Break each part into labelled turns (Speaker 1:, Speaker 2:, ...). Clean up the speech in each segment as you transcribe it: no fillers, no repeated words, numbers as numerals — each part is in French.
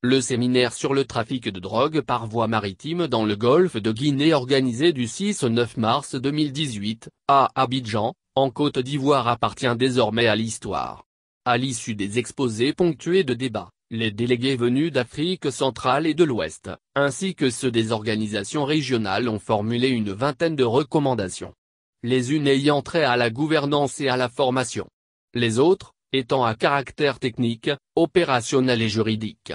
Speaker 1: Le séminaire sur le trafic de drogue par voie maritime dans le golfe de Guinée organisé du 6 au 9 mars 2018, à Abidjan, en Côte d'Ivoire appartient désormais à l'histoire. À l'issue des exposés ponctués de débats, les délégués venus d'Afrique centrale et de l'Ouest, ainsi que ceux des organisations régionales ont formulé une vingtaine de recommandations. Les unes ayant trait à la gouvernance et à la formation. Les autres, étant à caractère technique, opérationnel et juridique.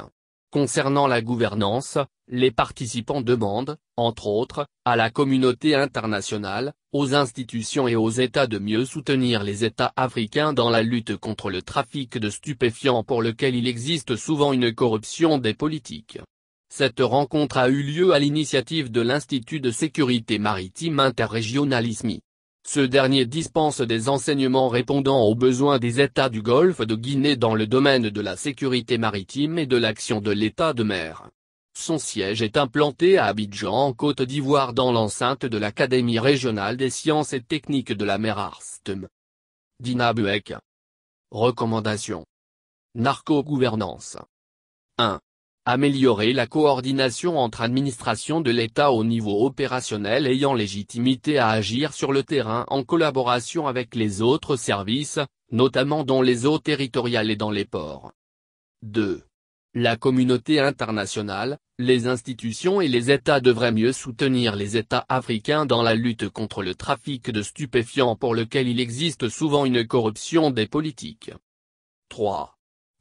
Speaker 1: Concernant la gouvernance, les participants demandent, entre autres, à la communauté internationale, aux institutions et aux États de mieux soutenir les États africains dans la lutte contre le trafic de stupéfiants pour lequel il existe souvent une corruption des politiques. Cette rencontre a eu lieu à l'initiative de l'Institut de sécurité maritime interrégional ISMI. Ce dernier dispense des enseignements répondant aux besoins des États du Golfe de Guinée dans le domaine de la sécurité maritime et de l'action de l'État de mer. Son siège est implanté à Abidjan en Côte d'Ivoire dans l'enceinte de l'Académie régionale des sciences et techniques de la mer ARSTEM. Dina Buek. Recommandations. Narco-gouvernance. 1. Améliorer la coordination entre administrations de l'État au niveau opérationnel ayant légitimité à agir sur le terrain en collaboration avec les autres services, notamment dans les eaux territoriales et dans les ports. 2. La communauté internationale, les institutions et les États devraient mieux soutenir les États africains dans la lutte contre le trafic de stupéfiants pour lequel il existe souvent une corruption des politiques. 3.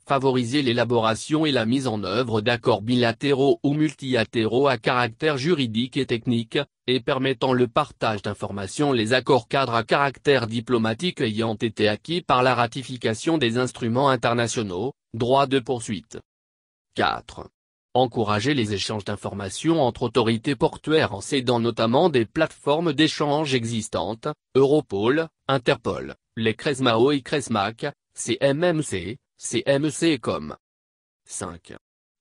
Speaker 1: Favoriser l'élaboration et la mise en œuvre d'accords bilatéraux ou multilatéraux à caractère juridique et technique, et permettant le partage d'informations. Les accords cadres à caractère diplomatique ayant été acquis par la ratification des instruments internationaux, droit de poursuite. 4. Encourager les échanges d'informations entre autorités portuaires en s'aidant notamment des plateformes d'échange existantes, Europol, Interpol, les CRESMAO et CRESMAC, CMMC, CMC et COM. 5.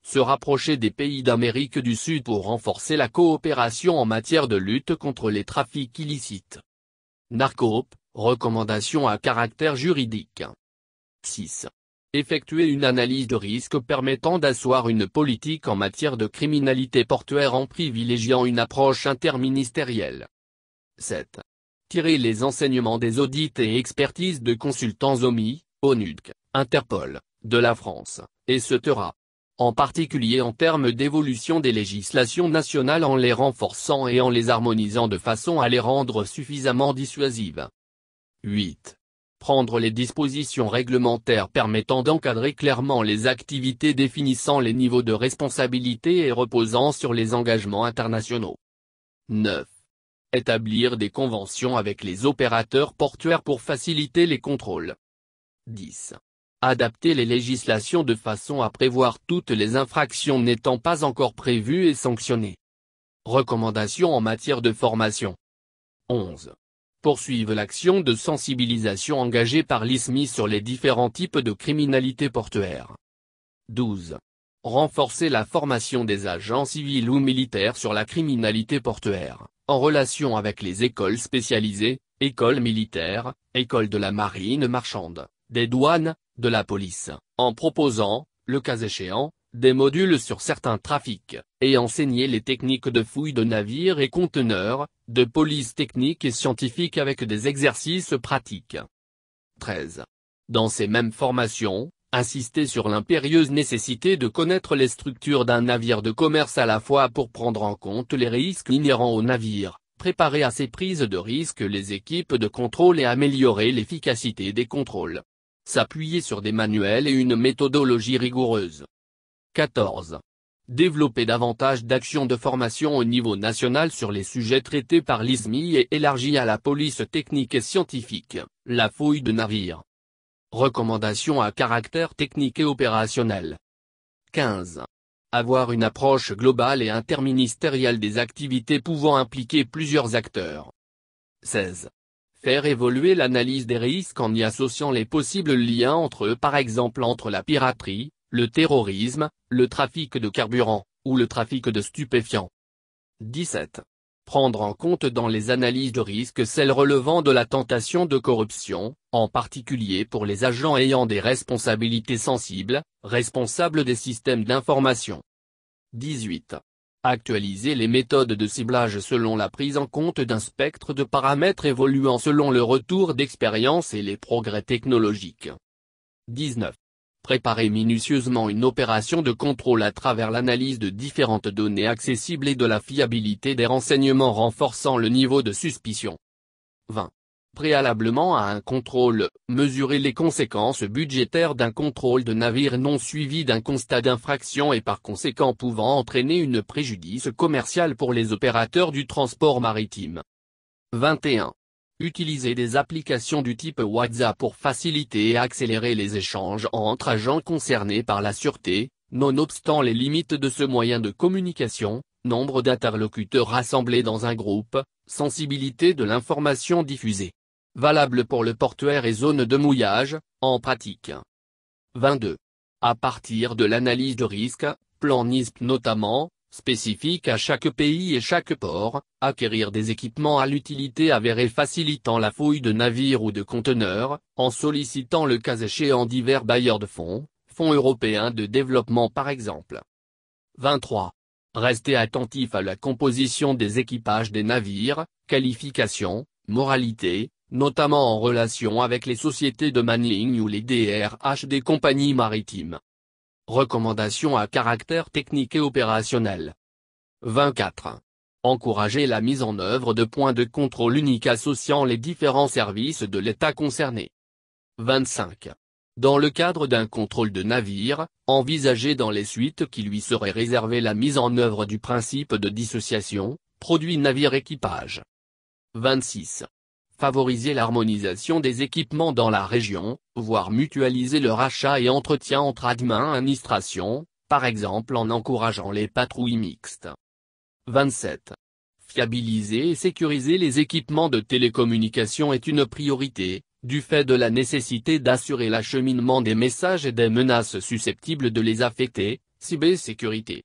Speaker 1: Se rapprocher des pays d'Amérique du Sud pour renforcer la coopération en matière de lutte contre les trafics illicites. Narcope, recommandations à caractère juridique. 6. Effectuer une analyse de risque permettant d'asseoir une politique en matière de criminalité portuaire en privilégiant une approche interministérielle. 7. Tirer les enseignements des audits et expertises de consultants OMI, ONUDC, Interpol, de la France, et etc. En particulier en termes d'évolution des législations nationales en les renforçant et en les harmonisant de façon à les rendre suffisamment dissuasives. 8. Prendre les dispositions réglementaires permettant d'encadrer clairement les activités définissant les niveaux de responsabilité et reposant sur les engagements internationaux. 9. Établir des conventions avec les opérateurs portuaires pour faciliter les contrôles. 10. Adapter les législations de façon à prévoir toutes les infractions n'étant pas encore prévues et sanctionnées. Recommandations en matière de formation. 11. Poursuivre l'action de sensibilisation engagée par l'ISMI sur les différents types de criminalité portuaire. 12. Renforcer la formation des agents civils ou militaires sur la criminalité portuaire, en relation avec les écoles spécialisées, écoles militaires, écoles de la marine marchande, des douanes, de la police, en proposant, le cas échéant, des modules sur certains trafics, et enseigner les techniques de fouille de navires et conteneurs, de police technique et scientifique avec des exercices pratiques. 13. Dans ces mêmes formations, insister sur l'impérieuse nécessité de connaître les structures d'un navire de commerce à la fois pour prendre en compte les risques inhérents au navire, préparer à ces prises de risques les équipes de contrôle et améliorer l'efficacité des contrôles. S'appuyer sur des manuels et une méthodologie rigoureuse. 14. Développer davantage d'actions de formation au niveau national sur les sujets traités par l'ISMI et élargi à la police technique et scientifique, la fouille de navires. Recommandations à caractère technique et opérationnel. 15. Avoir une approche globale et interministérielle des activités pouvant impliquer plusieurs acteurs. 16. Faire évoluer l'analyse des risques en y associant les possibles liens entre eux, par exemple entre la piraterie, le terrorisme, le trafic de carburant, ou le trafic de stupéfiants. 17. Prendre en compte dans les analyses de risque celles relevant de la tentation de corruption, en particulier pour les agents ayant des responsabilités sensibles, responsables des systèmes d'information. 18. Actualiser les méthodes de ciblage selon la prise en compte d'un spectre de paramètres évoluant selon le retour d'expérience et les progrès technologiques. 19. Préparer minutieusement une opération de contrôle à travers l'analyse de différentes données accessibles et de la fiabilité des renseignements renforçant le niveau de suspicion. 20. Préalablement à un contrôle, mesurer les conséquences budgétaires d'un contrôle de navire non suivi d'un constat d'infraction et par conséquent pouvant entraîner une préjudice commercial pour les opérateurs du transport maritime. 21. Utiliser des applications du type WhatsApp pour faciliter et accélérer les échanges entre agents concernés par la sûreté, nonobstant les limites de ce moyen de communication, nombre d'interlocuteurs rassemblés dans un groupe, sensibilité de l'information diffusée. Valable pour le portuaire et zone de mouillage, en pratique. 22. À partir de l'analyse de risque, plan NISP notamment, spécifique à chaque pays et chaque port, acquérir des équipements à l'utilité avérée facilitant la fouille de navires ou de conteneurs, en sollicitant le cas échéant divers bailleurs de fonds, fonds européens de développement par exemple. 23. Rester attentif à la composition des équipages des navires, qualification, moralité, notamment en relation avec les sociétés de manning ou les DRH des compagnies maritimes. Recommandations à caractère technique et opérationnel. 24. Encourager la mise en œuvre de points de contrôle uniques associant les différents services de l'État concerné. 25. Dans le cadre d'un contrôle de navire, envisager dans les suites qui lui seraient réservées la mise en œuvre du principe de dissociation, produit navire-équipage. 26. Favoriser l'harmonisation des équipements dans la région, voire mutualiser leur achat et entretien entre administrations, par exemple en encourageant les patrouilles mixtes. 27. Fiabiliser et sécuriser les équipements de télécommunication est une priorité, du fait de la nécessité d'assurer l'acheminement des messages et des menaces susceptibles de les affecter, cybersécurité.